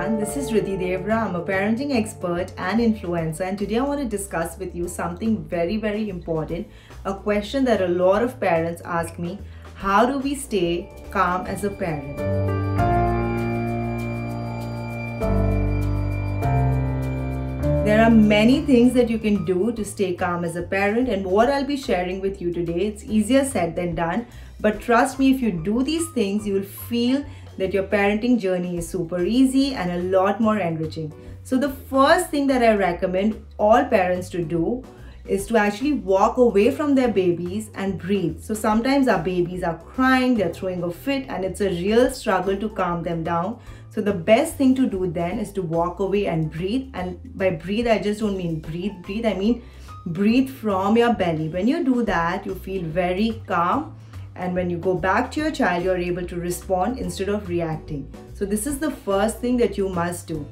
everyone, this is Riddhi Devra. I'm a parenting expert and influencer, and today I want to discuss with you something very important, a question that a lot of parents ask me: how do we stay calm as a parent? There are many things that you can do to stay calm as a parent, and what I'll be sharing with you today, it's easier said than done, but trust me, if you do these things, you will feel that your parenting journey is super easy and a lot more enriching. So the first thing that I recommend all parents to do is to actually walk away from their babies and breathe. So sometimes our babies are crying, they're throwing a fit, and it's a real struggle to calm them down. So the best thing to do then is to walk away and breathe. And by breathe, I just don't mean breathe, I mean breathe from your belly. When you do that, you feel very calm. And when you go back to your child, you're able to respond instead of reacting. So this is the first thing that you must do.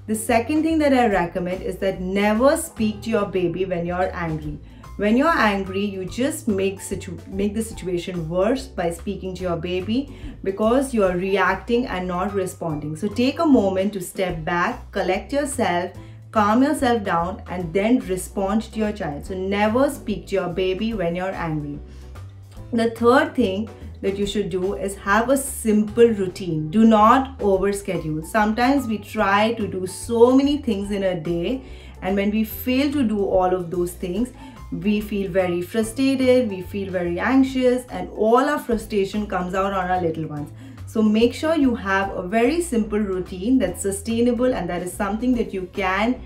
The second thing that I recommend is that never speak to your baby when you're angry. When you're angry, you just make the situation worse by speaking to your baby because you're reacting and not responding. So take a moment to step back, collect yourself, calm yourself down, and then respond to your child. So never speak to your baby when you're angry. The third thing that you should do is have a simple routine. Do not overschedule. Sometimes we try to do so many things in a day, and when we fail to do all of those things, we feel very frustrated, we feel very anxious, and all our frustration comes out on our little ones. So make sure you have a very simple routine that's sustainable and that is something that you can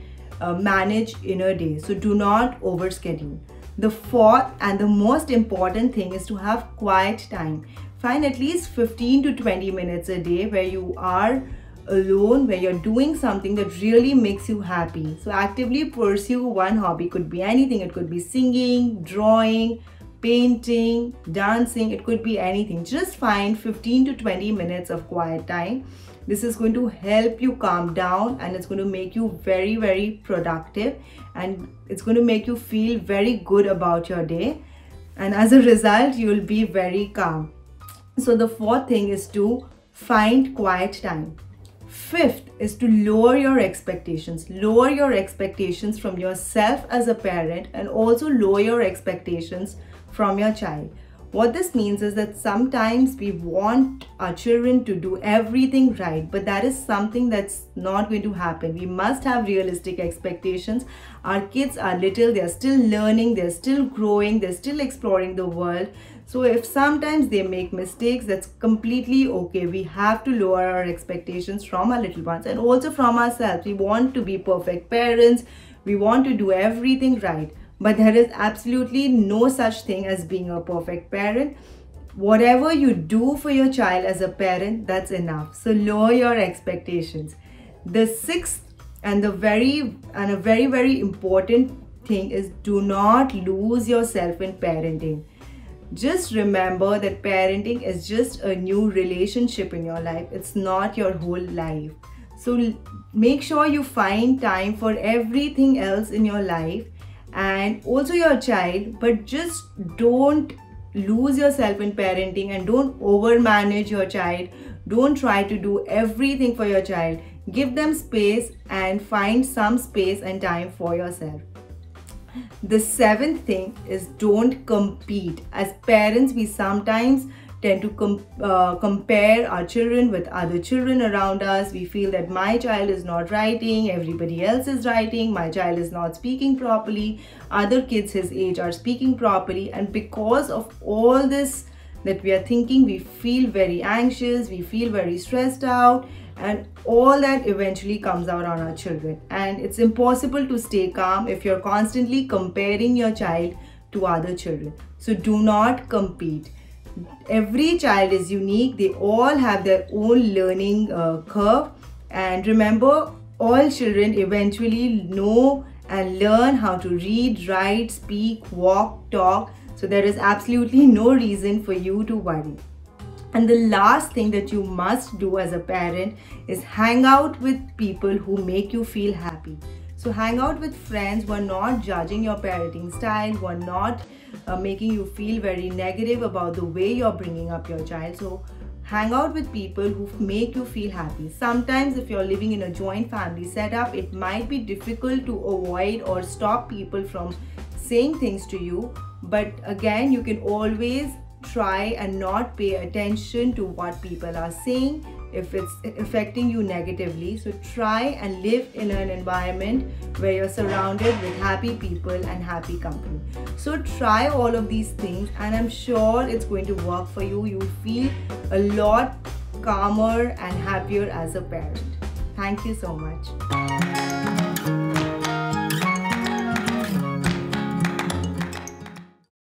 manage in a day. So do not overschedule. The fourth and the most important thing is to have quiet time. Find at least 15 to 20 minutes a day where you are alone, where you're doing something that really makes you happy. So actively pursue one hobby. Could be anything. It could be singing, drawing, painting, dancing. It could be anything. Just find 15 to 20 minutes of quiet time. This is going to help you calm down, and it's going to make you very productive, and it's going to make you feel very good about your day, and as a result you will be very calm. So the fourth thing is to find quiet time. Fifth is to lower your expectations. Lower your expectations from yourself as a parent, and also lower your expectations from your child. What this means is that sometimes we want our children to do everything right, but that is something that's not going to happen. We must have realistic expectations. Our kids are little, they're still learning, they're still growing, they're still exploring the world. So if sometimes they make mistakes, that's completely okay. We have to lower our expectations from our little ones and also from ourselves. We want to be perfect parents. We want to do everything right. But there is absolutely no such thing as being a perfect parent. Whatever you do for your child as a parent, that's enough. So lower your expectations. The sixth and a very important thing is do not lose yourself in parenting. Just remember that parenting is just a new relationship in your life. It's not your whole life. So make sure you find time for everything else in your life and also your child, but just don't lose yourself in parenting and don't overmanage your child. Don't try to do everything for your child. Give them space and find some space and time for yourself. The seventh thing is don't compete. As parents, we sometimes tend to compare our children with other children around us. We feel that my child is not writing, everybody else is writing, my child is not speaking properly, other kids his age are speaking properly, and because of all this that we are thinking, we feel very anxious, we feel very stressed out, and all that eventually comes out on our children. And it's impossible to stay calm if you're constantly comparing your child to other children. So do not compete. Every child is unique. They all have their own learning curve, and remember, all children eventually know and learn how to read, write, speak, walk, talk. So there is absolutely no reason for you to worry. And the last thing that you must do as a parent is hang out with people who make you feel happy. So hang out with friends who are not judging your parenting style, who are not making you feel very negative about the way you're bringing up your child. So Hang out with people who make you feel happy. Sometimes if you're living in a joint family setup, it might be difficult to avoid or stop people from saying things to you. But again, you can always try and not pay attention to what people are saying if it's affecting you negatively. So try and live in an environment where you're surrounded with happy people and happy company. So try all of these things and I'm sure it's going to work for you. You'll feel a lot calmer and happier as a parent. Thank you so much.